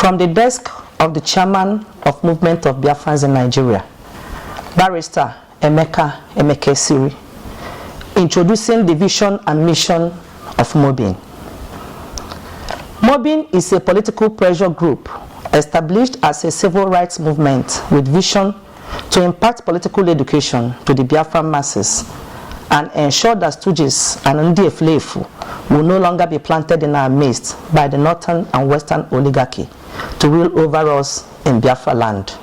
From the desk of the chairman of Movement of Biafrans in Nigeria, Barrister Emeka Siri, introducing the vision and mission of Mobin. Mobin is a political pressure group established as a civil rights movement with vision to impart political education to the Biafran masses and ensure that stooges and Ndieflefu will no longer be planted in our midst by the northern and western oligarchy to rule over us in Biafra land.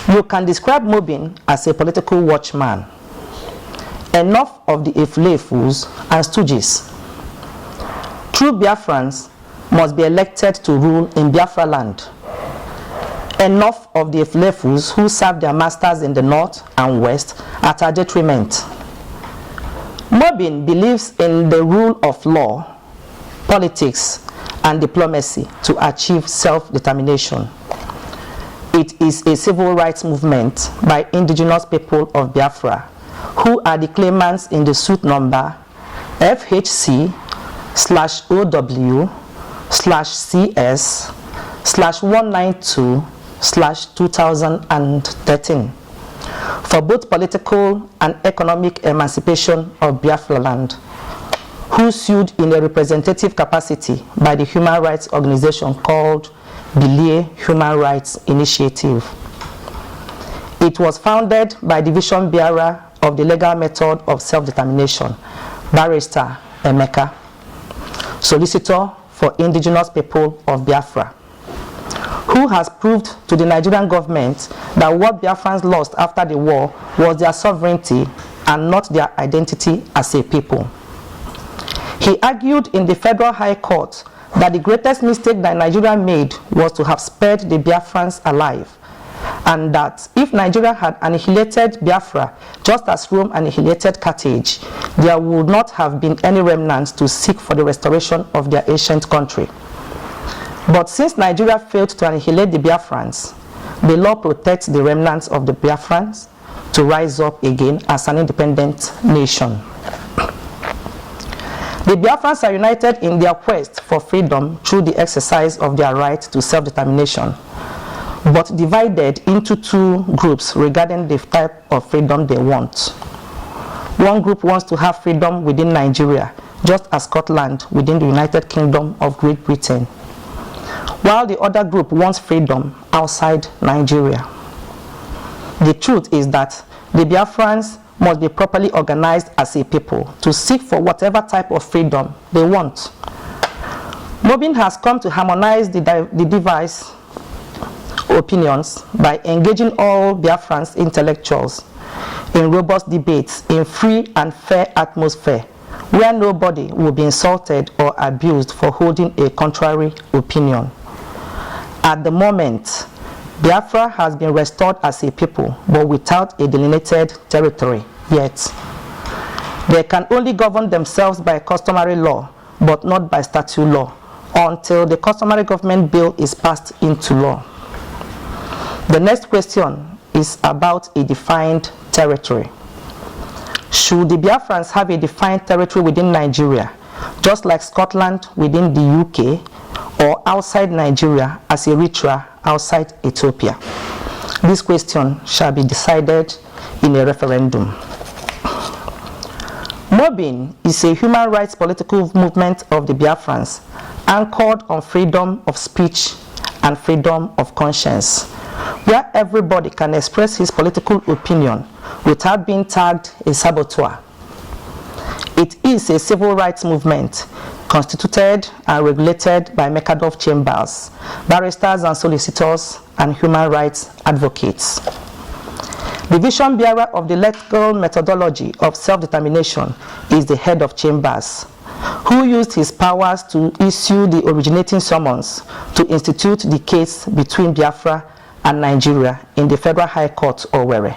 You can describe Mobin as a political watchman. Enough of the Eflefus and stooges. True Biafrans must be elected to rule in Biafra land. Enough of the Eflefus who serve their masters in the north and west at our detriment. Mobin believes in the rule of law, politics, and diplomacy to achieve self-determination. It is a civil rights movement by indigenous people of Biafra who are the claimants in the suit number FHC/OW/CS/192/2013 for both political and economic emancipation of Biafra land, who sued in a representative capacity by the human rights organization called Bilie Human Rights Initiative. It was founded by the vision bearer of the legal method of self-determination, Barrister Emeka, solicitor for indigenous people of Biafra, who has proved to the Nigerian government that what Biafrans lost after the war was their sovereignty and not their identity as a people. He argued in the Federal High Court that the greatest mistake that Nigeria made was to have spared the Biafrans alive, and that if Nigeria had annihilated Biafra just as Rome annihilated Carthage, there would not have been any remnants to seek for the restoration of their ancient country. But since Nigeria failed to annihilate the Biafrans, the law protects the remnants of the Biafrans to rise up again as an independent nation. The Biafrans are united in their quest for freedom through the exercise of their right to self-determination, but divided into two groups regarding the type of freedom they want. One group wants to have freedom within Nigeria, just as Scotland within the United Kingdom of Great Britain, while the other group wants freedom outside Nigeria. The truth is that the Biafrans must be properly organized as a people to seek for whatever type of freedom they want. Mobin has come to harmonize the diverse opinions by engaging all Biafrans intellectuals in robust debates in free and fair atmosphere where nobody will be insulted or abused for holding a contrary opinion. At the moment, Biafra has been restored as a people, but without a delineated territory yet. They can only govern themselves by customary law, but not by statute law, until the customary government bill is passed into law. The next question is about a defined territory. Should the Biafrans have a defined territory within Nigeria, just like Scotland within the UK, or outside Nigeria as Eritrea outside Ethiopia? This question shall be decided in a referendum. Mobin is a human rights political movement of the Biafrans anchored on freedom of speech and freedom of conscience, where everybody can express his political opinion without being tagged a saboteur. It is a civil rights movement constituted and regulated by Mekadov chambers, barristers and solicitors, and human rights advocates. The vision bearer of the legal methodology of self-determination is the head of chambers, who used his powers to issue the originating summons to institute the case between Biafra and Nigeria in the Federal High Court, Owerri.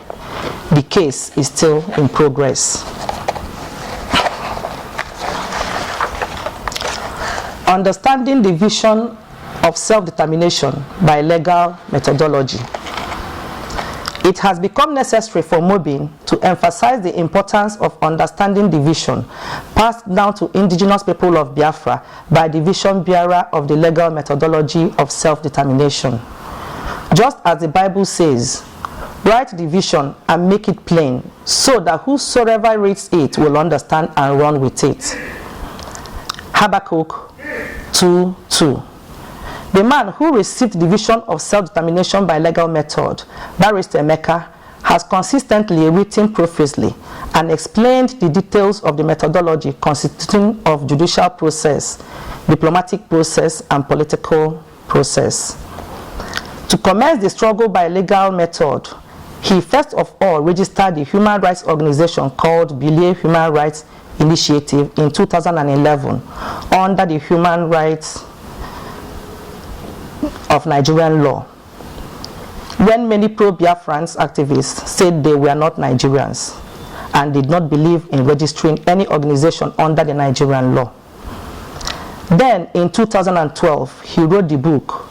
The case is still in progress. Understanding the vision of self-determination by legal methodology. It has become necessary for Mobin to emphasize the importance of understanding the vision passed down to indigenous people of Biafra by the vision bearer of the legal methodology of self-determination. Just as the Bible says, write the vision and make it plain, so that whosoever reads it will understand and run with it. Habakkuk 2:2. The man who received the vision of self-determination by legal method, Barrister Emeka, has consistently written profusely and explained the details of the methodology consisting of judicial process, diplomatic process, and political process. To commence the struggle by legal method, he first of all registered the human rights organization called Bilie Human Rights Initiative in 2011 under the Human Rights of Nigerian law, when many pro-Biafrans activists said they were not Nigerians and did not believe in registering any organization under the Nigerian law. Then in 2012, he wrote the book,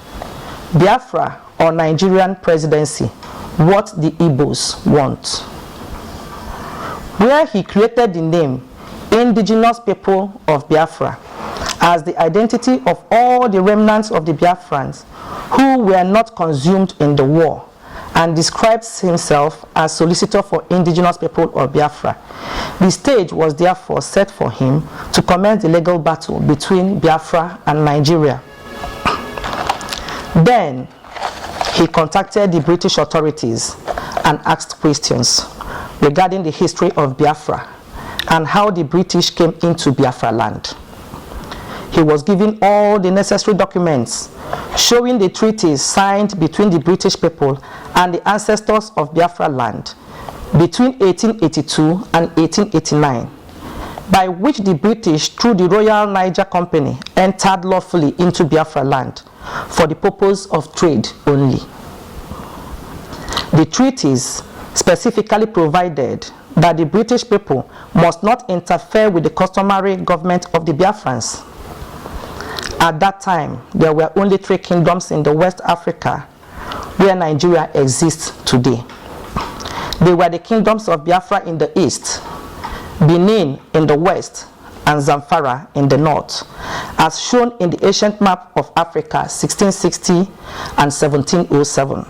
Biafra or Nigerian Presidency, What the Igbos Want, where he created the name Indigenous People of Biafra as the identity of all the remnants of the Biafrans who were not consumed in the war, and describes himself as solicitor for indigenous people of Biafra. The stage was therefore set for him to commence the legal battle between Biafra and Nigeria. Then he contacted the British authorities and asked questions regarding the history of Biafra and how the British came into Biafra land. He was given all the necessary documents showing the treaties signed between the British people and the ancestors of Biafra land between 1882 and 1889, by which the British, through the Royal Niger Company, entered lawfully into Biafra land for the purpose of trade only. The treaties specifically provided that the British people must not interfere with the customary government of the Biafrans. At that time, there were only 3 kingdoms in the West Africa where Nigeria exists today. They were the kingdoms of Biafra in the east, Benin in the west, and Zamfara in the north, as shown in the ancient map of Africa 1660 and 1707.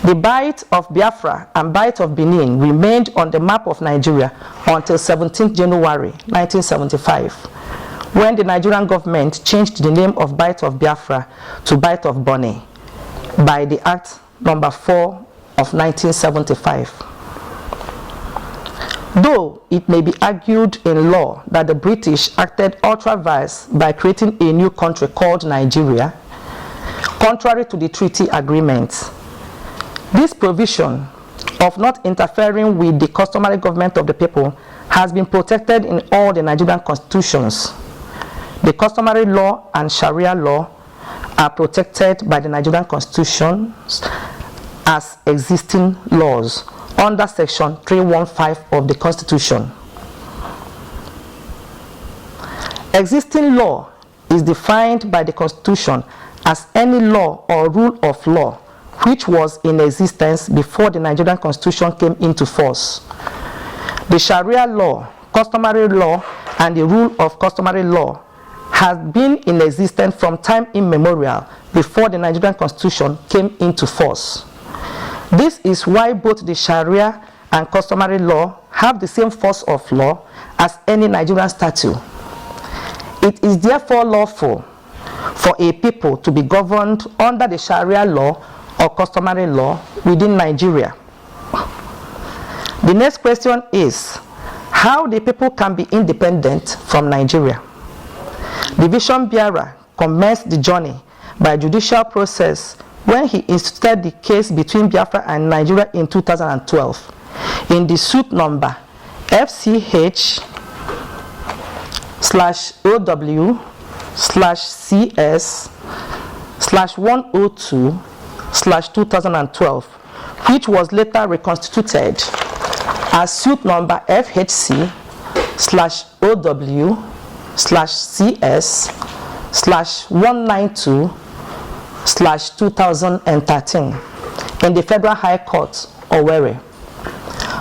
The Bight of Biafra and Bight of Benin remained on the map of Nigeria until 17th January 1975, when the Nigerian government changed the name of Bight of Biafra to Bight of Bonny by the Act number 4 of 1975. Though it may be argued in law that the British acted ultra-vires by creating a new country called Nigeria, contrary to the treaty agreement, this provision of not interfering with the customary government of the people has been protected in all the Nigerian constitutions. The customary law and Sharia law are protected by the Nigerian constitution as existing laws under section 315 of the Constitution. Existing law is defined by the Constitution as any law or rule of law which was in existence before the Nigerian Constitution came into force. The Sharia law, customary law, and the rule of customary law has been in existence from time immemorial before the Nigerian Constitution came into force. This is why both the Sharia and customary law have the same force of law as any Nigerian statute. It is therefore lawful for a people to be governed under the Sharia law or customary law within Nigeria. The next question is how the people can be independent from Nigeria. The vision bearer commenced the journey by judicial process when he instituted the case between Biafra and Nigeria in 2012 in the suit number FCH/OW/CS/102/2012, which was later reconstituted as suit number FHC/OW/CS/192/2013 in the Federal High Court, Owerri.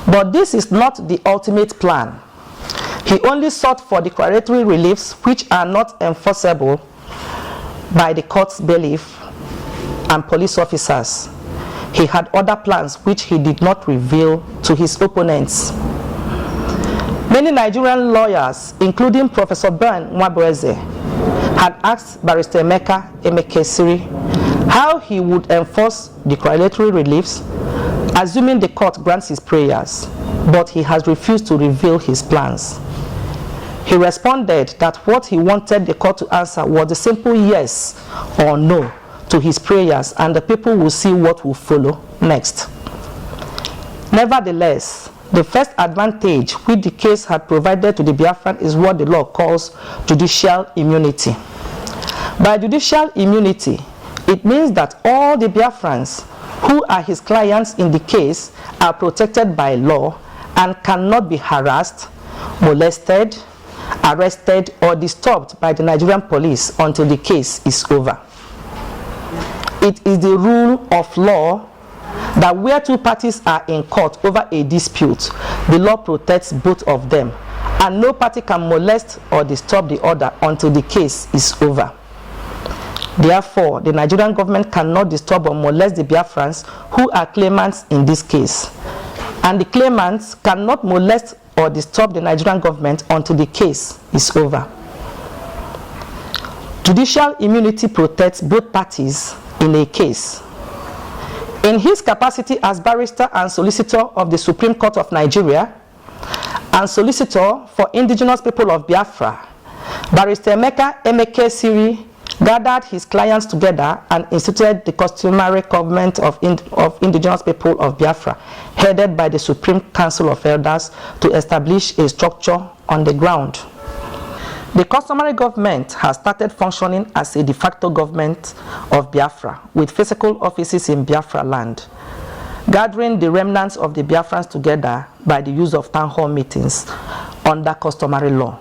But this is not the ultimate plan. He only sought for declaratory reliefs which are not enforceable by the court's bailiff and police officers. He had other plans which he did not reveal to his opponents. Many Nigerian lawyers, including Professor Ben Nwabweze, had asked Barrister Emeka Emekesiri how he would enforce declaratory reliefs, assuming the court grants his prayers, but he has refused to reveal his plans. He responded that what he wanted the court to answer was a simple yes or no to his prayers, and the people will see what will follow next. Nevertheless, the first advantage which the case had provided to the Biafran is what the law calls judicial immunity. By judicial immunity, it means that all the Biafrans who are his clients in the case are protected by law and cannot be harassed, molested, arrested, or disturbed by the Nigerian police until the case is over. It is the rule of law that where two parties are in court over a dispute, the law protects both of them, and no party can molest or disturb the other until the case is over. Therefore, the Nigerian government cannot disturb or molest the Biafrans who are claimants in this case, and the claimants cannot molest or disturb the Nigerian government until the case is over. Judicial immunity protects both parties in a case. In his capacity as barrister and solicitor of the Supreme Court of Nigeria and solicitor for indigenous people of Biafra, Barrister Emeka Emekesiri gathered his clients together and instituted the Customary Government of Indigenous People of Biafra, headed by the Supreme Council of Elders, to establish a structure on the ground. The Customary Government has started functioning as a de facto government of Biafra, with physical offices in Biafra land, gathering the remnants of the Biafrans together by the use of town hall meetings under customary law.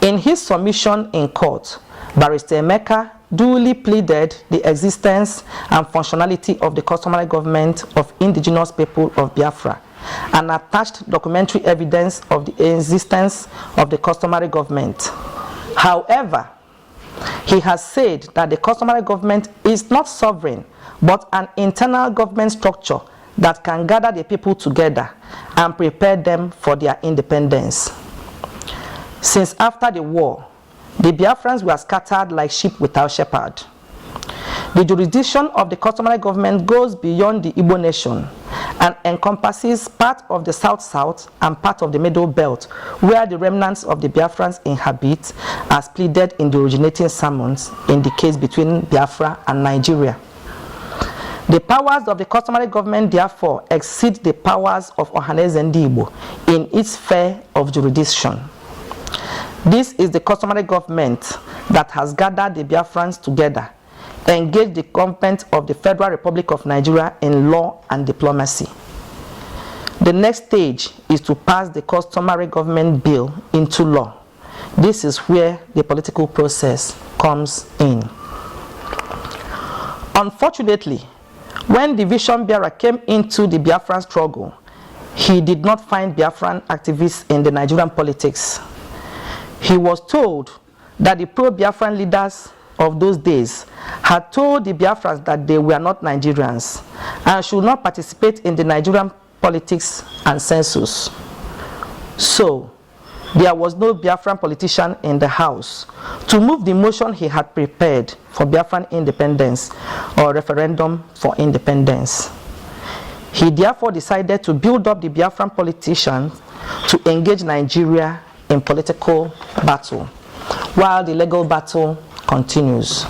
In his submission in court, Barrister Emeka duly pleaded the existence and functionality of the Customary Government of Indigenous People of Biafra and attached documentary evidence of the existence of the Customary Government. However, he has said that the Customary Government is not sovereign, but an internal government structure that can gather the people together and prepare them for their independence. Since after the war, the Biafrans were scattered like sheep without shepherd. The jurisdiction of the Customary Government goes beyond the Igbo nation and encompasses part of the South-South and part of the Middle Belt, where the remnants of the Biafrans inhabit, as pleaded in the originating sermons in the case between Biafra and Nigeria. The powers of the Customary Government, therefore, exceed the powers of Ohaneze Ndi Igbo in its sphere of jurisdiction. This is the Customary Government that has gathered the Biafrans together, engaged the government of the Federal Republic of Nigeria in law and diplomacy. The next stage is to pass the Customary Government Bill into law. This is where the political process comes in. Unfortunately, when the vision bearer came into the Biafran struggle, he did not find Biafran activists in the Nigerian politics. He was told that the pro-Biafran leaders of those days had told the Biafrans that they were not Nigerians and should not participate in the Nigerian politics and census. So, there was no Biafran politician in the House to move the motion he had prepared for Biafran independence or referendum for independence. He therefore decided to build up the Biafran politicians to engage Nigeria in political battle, while the legal battle continues.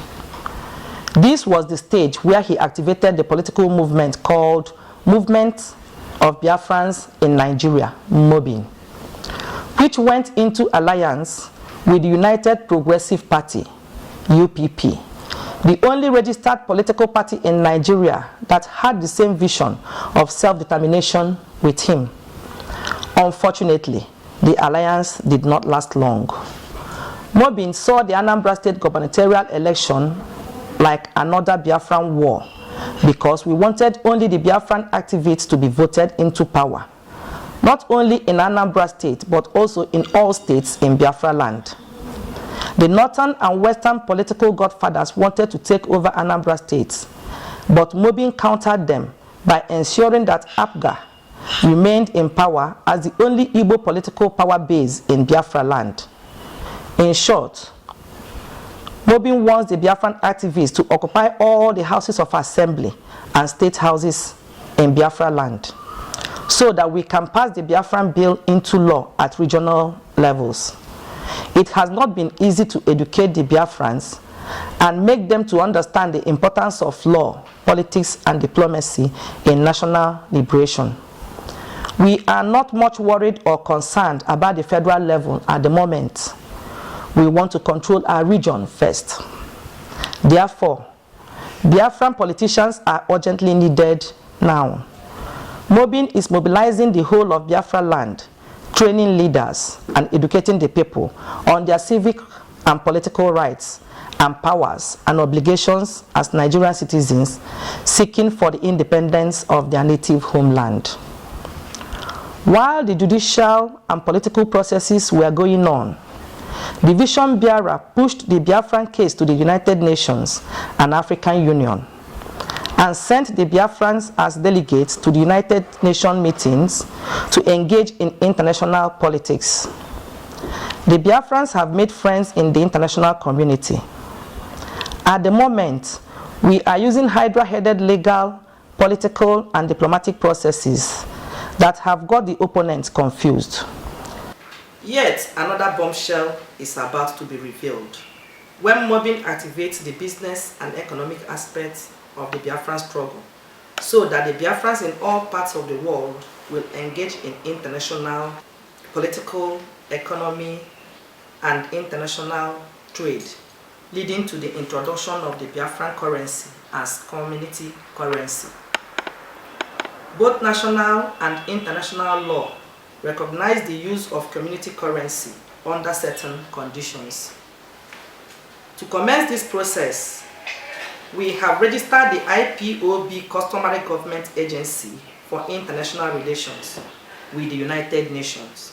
This was the stage where he activated the political movement called Movement of Biafrans in Nigeria, Mobin, which went into alliance with the United Progressive Party, UPP, the only registered political party in Nigeria that had the same vision of self-determination with him. Unfortunately, the alliance did not last long. Mobin saw the Anambra State gubernatorial election like another Biafran war, because we wanted only the Biafran activists to be voted into power, not only in Anambra State, but also in all states in Biafra land. The northern and western political godfathers wanted to take over Anambra State, but Mobin countered them by ensuring that APGA remained in power as the only Igbo political power base in Biafra land. In short, Mobin wants the Biafran activists to occupy all the houses of assembly and state houses in Biafra land, so that we can pass the Biafran bill into law at regional levels. It has not been easy to educate the Biafrans and make them to understand the importance of law, politics, and diplomacy in national liberation. We are not much worried or concerned about the federal level at the moment. We want to control our region first. Therefore, Biafran politicians are urgently needed now. Mobin is mobilizing the whole of Biafra land, training leaders and educating the people on their civic and political rights and powers and obligations as Nigerian citizens seeking for the independence of their native homeland. While the judicial and political processes were going on, the Vision Bearer pushed the Biafran case to the United Nations and African Union and sent the Biafrans as delegates to the United Nations meetings to engage in international politics. The Biafrans have made friends in the international community. At the moment, we are using hydra-headed legal, political, and diplomatic processes that have got the opponents confused. Yet another bombshell is about to be revealed when Mobin activates the business and economic aspects of the Biafran struggle, so that the Biafrans in all parts of the world will engage in international political, economy, and international trade, leading to the introduction of the Biafran currency as community currency. Both national and international law recognize the use of community currency under certain conditions. To commence this process, we have registered the IPOB Customary Government Agency for International Relations with the United Nations.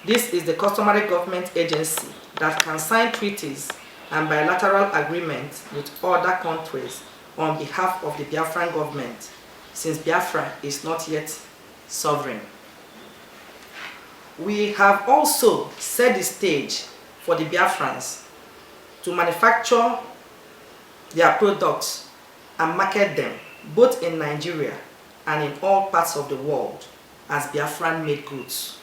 This is the customary government agency that can sign treaties and bilateral agreements with other countries on behalf of the Biafran government, since Biafra is not yet sovereign. We have also set the stage for the Biafrans to manufacture their products and market them both in Nigeria and in all parts of the world as Biafran-made goods.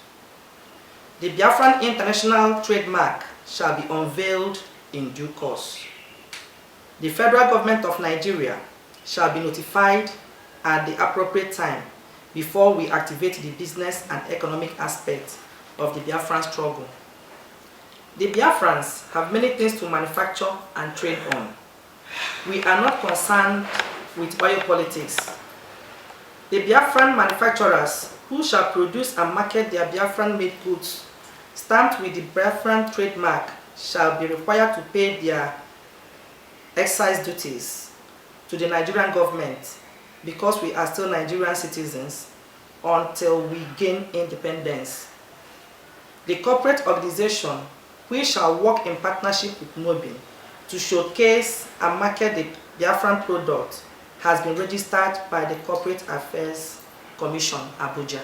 The Biafran International Trademark shall be unveiled in due course. The federal government of Nigeria shall be notified at the appropriate time before we activate the business and economic aspects of the Biafran struggle. The Biafrans have many things to manufacture and trade on. We are not concerned with oil politics. The Biafran manufacturers who shall produce and market their Biafran-made goods stamped with the Biafran trademark shall be required to pay their excise duties to the Nigerian government, because we are still Nigerian citizens, until we gain independence. The corporate organization, which shall work in partnership with Mobin to showcase and market the Biafran product, has been registered by the Corporate Affairs Commission, Abuja.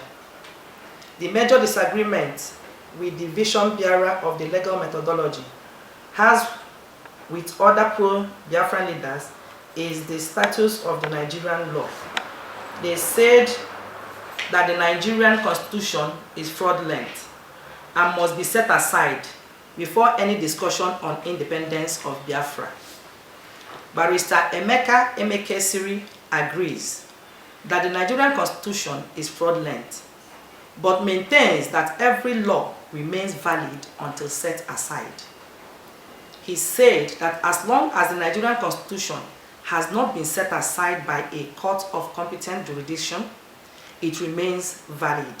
The major disagreement with the Vision Bearer of the legal methodology has with other pro-Biafran leaders is the status of the Nigerian law. They said that the Nigerian constitution is fraudulent and must be set aside before any discussion on independence of Biafra. Barrister Emeka Emekesiri agrees that the Nigerian constitution is fraudulent, but maintains that every law remains valid until set aside. He said that as long as the Nigerian constitution has not been set aside by a court of competent jurisdiction, it remains valid.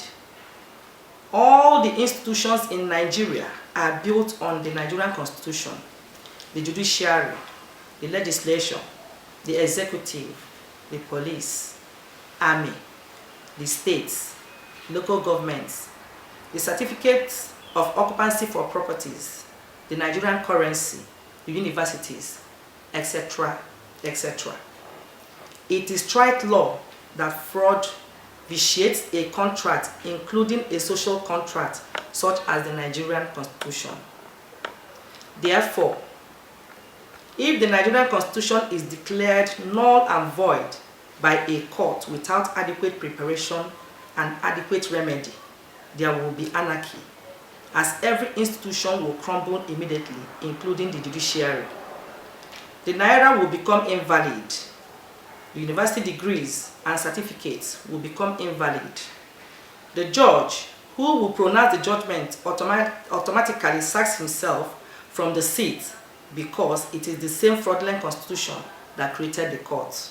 All the institutions in Nigeria are built on the Nigerian constitution: the judiciary, the legislature, the executive, the police, army, the states, local governments, the certificates of occupancy for properties, the Nigerian currency, the universities, etc., etc. It is trite law that fraud vitiates a contract, including a social contract, such as the Nigerian Constitution. Therefore, if the Nigerian Constitution is declared null and void by a court without adequate preparation and adequate remedy, there will be anarchy, as every institution will crumble immediately, including the judiciary. The naira will become invalid. The university degrees and certificates will become invalid. The judge who will pronounce the judgment automatically sacks himself from the seat because it is the same fraudulent constitution that created the court.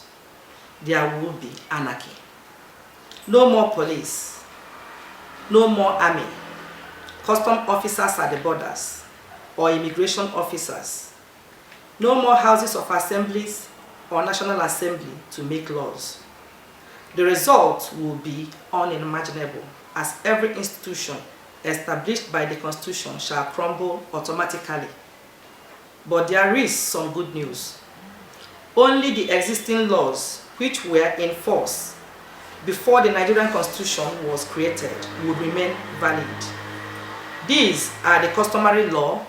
There will be anarchy. No more police, no more army, custom officers at the borders, or immigration officers. No more houses of assemblies or National Assembly to make laws. The result will be unimaginable, as every institution established by the Constitution shall crumble automatically. But there is some good news. Only the existing laws which were in force before the Nigerian Constitution was created would remain valid. These are the customary law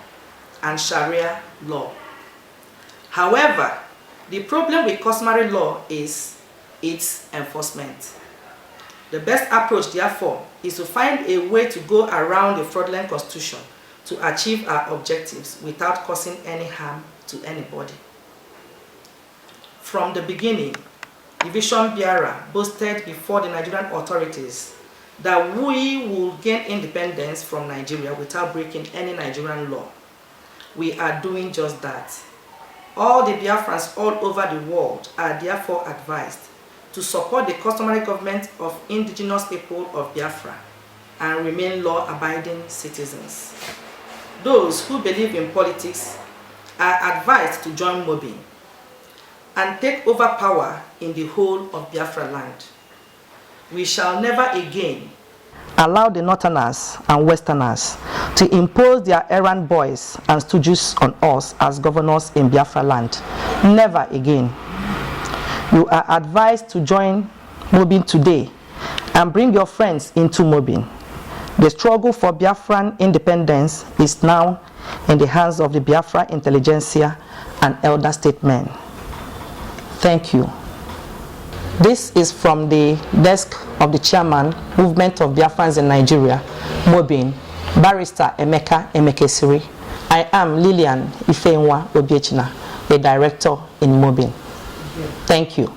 and Sharia law. However, the problem with customary law is its enforcement. The best approach, therefore, is to find a way to go around the fraudulent constitution to achieve our objectives without causing any harm to anybody. From the beginning, Division Biafra boasted before the Nigerian authorities that we will gain independence from Nigeria without breaking any Nigerian law. We are doing just that. All the Biafrans all over the world are therefore advised to support the customary government of indigenous people of Biafra and remain law-abiding citizens. Those who believe in politics are advised to join Mobin and take over power in the whole of Biafra land. We shall never again allow the Northerners and Westerners to impose their errand boys and stooges on us as governors in Biafra land. Never again. You are advised to join Mobin today and bring your friends into Mobin. The struggle for Biafran independence is now in the hands of the Biafra intelligentsia and elder statesmen. Thank you. This is from the desk of the chairman, Movement of Biafrans in Nigeria, Mobin, Barrister Emeka Emekesiri. I am Lillian Ifenwa Obiechina, the director in Mobin. Thank you.